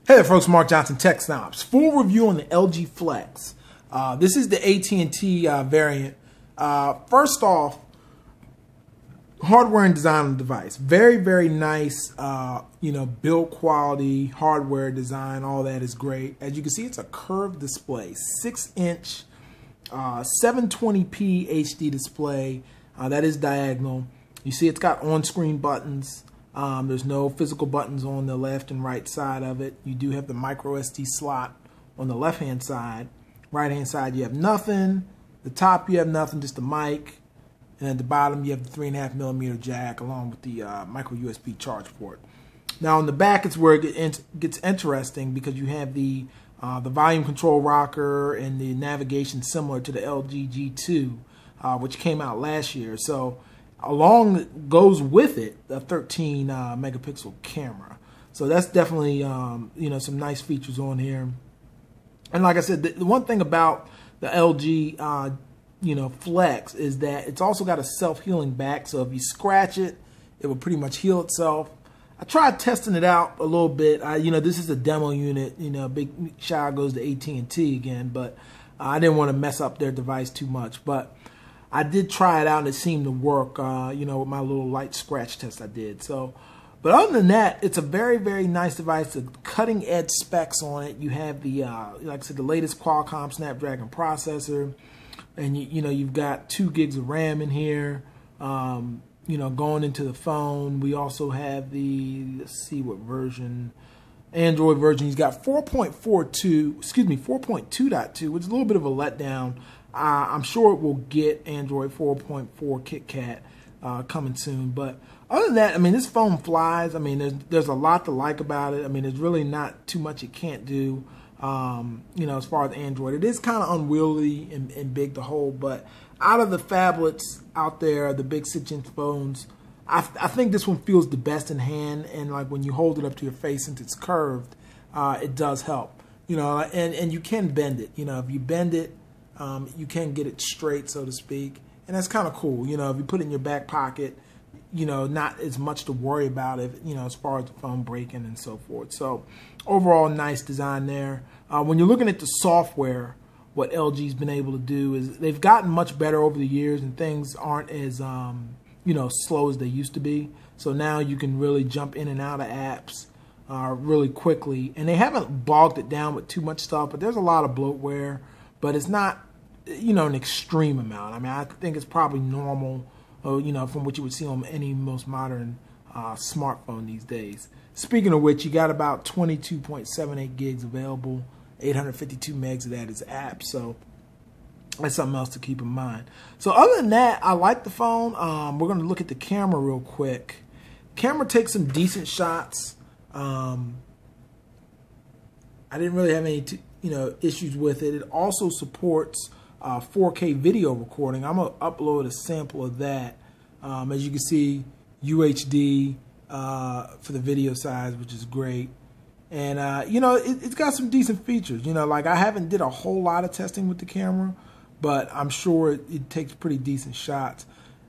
Hey there folks, Mark Johnson, Tech Snobs. Full review on the LG Flex. This is the AT&T variant. First off, hardware and design on the device. Very, very nice, build quality, hardware design, all that is great. As you can see, it's a curved display, 6-inch, 720p HD display. That is diagonal. You see it's got on-screen buttons. There's no physical buttons on the left and right side of it. You do have the micro SD slot on the left-hand side. Right-hand side, you have nothing. The top, you have nothing, just the mic. And at the bottom, you have the 3.5mm jack along with the micro USB charge port. Now, on the back, it's where it gets interesting because you have the volume control rocker and the navigation similar to the LG G2, which came out last year. So, along goes with it a 13 megapixel camera. So that's definitely some nice features on here. And like I said, the one thing about the LG Flex is that it's also got a self-healing back. So if you scratch it, it will pretty much heal itself. I tried testing it out a little bit. This is a demo unit. Big shout out goes to AT&T again, but I didn't want to mess up their device too much. But I did try it out and it seemed to work, with my little light scratch test I did. So, but other than that, it's a very, very nice device. The cutting edge specs on it. You have the, like I said, the latest Qualcomm Snapdragon processor, and you've got 2 gigs of RAM in here. Going into the phone. We also have the, let's see what version, Android version. He's got 4.2.2, which is a little bit of a letdown. I'm sure it will get Android 4.4 KitKat coming soon. But other than that, this phone flies. There's a lot to like about it. There's really not too much it can't do, as far as Android. It is kind of unwieldy and big to hold. But out of the phablets out there, the big 6-inch phones, I think this one feels the best in hand. And like when you hold it up to your face, since it's curved, it does help. And you can bend it. If you bend it, you can get it straight, so to speak, and that's kind of cool. If you put it in your back pocket, not as much to worry about if as far as the phone breaking and so forth. So overall, nice design there. When you're looking at the software, what LG's been able to do is they've gotten much better over the years, and things aren't as slow as they used to be. So now you can really jump in and out of apps really quickly, and they haven't bogged it down with too much stuff. But there's a lot of bloatware, but it's not an extreme amount. I think it's probably normal, from what you would see on any most modern smartphone these days. Speaking of which, you got about 22.78 gigs available. 852 megs of that is apps, so that's something else to keep in mind. So other than that, I like the phone. We're going to look at the camera real quick. Camera takes some decent shots. I didn't really have any issues with it. It also supports 4K video recording. I'm gonna upload a sample of that. As you can see, UHD for the video size, which is great. And it's got some decent features. Like I haven't did a whole lot of testing with the camera, but I'm sure it takes pretty decent shots.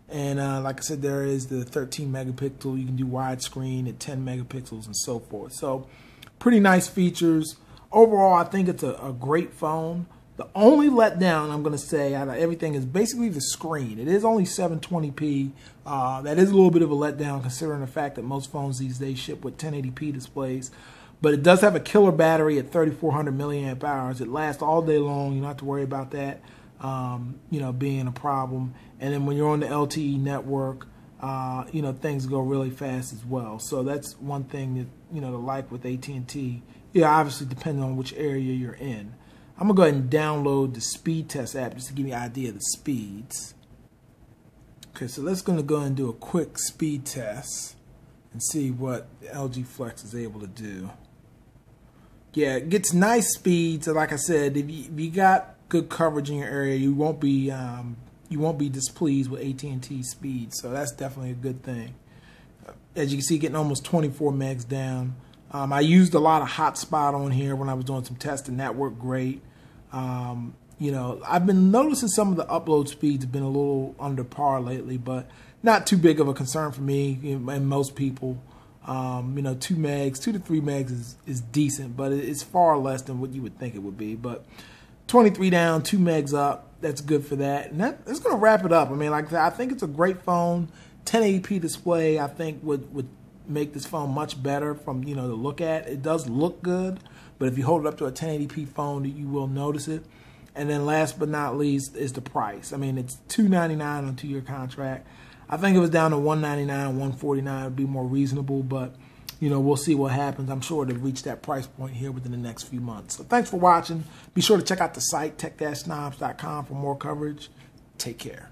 And like I said, there is the 13 megapixel. You can do widescreen at 10 megapixels and so forth. So pretty nice features. Overall, I think it's a great phone. The only letdown I'm going to say out of everything is basically the screen. It is only 720p. That is a little bit of a letdown considering the fact that most phones these days ship with 1080p displays. But it does have a killer battery at 3,400 milliamp hours. It lasts all day long. You don't have to worry about that, being a problem. And then when you're on the LTE network, things go really fast as well. So that's one thing that, to like with AT&T. Yeah, obviously depending on which area you're in. I'm going to go ahead and download the speed test app just to give you an idea of the speeds. Okay, so let's go ahead and do a quick speed test and see what the LG Flex is able to do. Yeah, it gets nice speeds. So like I said, if you got good coverage in your area, you won't be displeased with AT&T speed. So that's definitely a good thing. As you can see, getting almost 24 megs down. I used a lot of hotspot on here when I was doing some testing. That worked great. I've been noticing some of the upload speeds have been a little under par lately, but not too big of a concern for me and most people. You know, 2 megs, 2 to 3 megs is decent, but it's far less than what you would think it would be. But 23 down, 2 megs up, that's good for that. And that's going to wrap it up. I mean, like I think it's a great phone. 1080p display, I think would make this phone much better from, you know, to look at. It does look good, but if you hold it up to a 1080p phone, you will notice it. And then last but not least is the price. I mean, it's $299 on a 2-year contract. I think if it was down to $199, $149, it would be more reasonable, but you know, we'll see what happens. I'm sure to reach that price point here within the next few months. So thanks for watching. Be sure to check out the site, tech-snobs.com, for more coverage. Take care.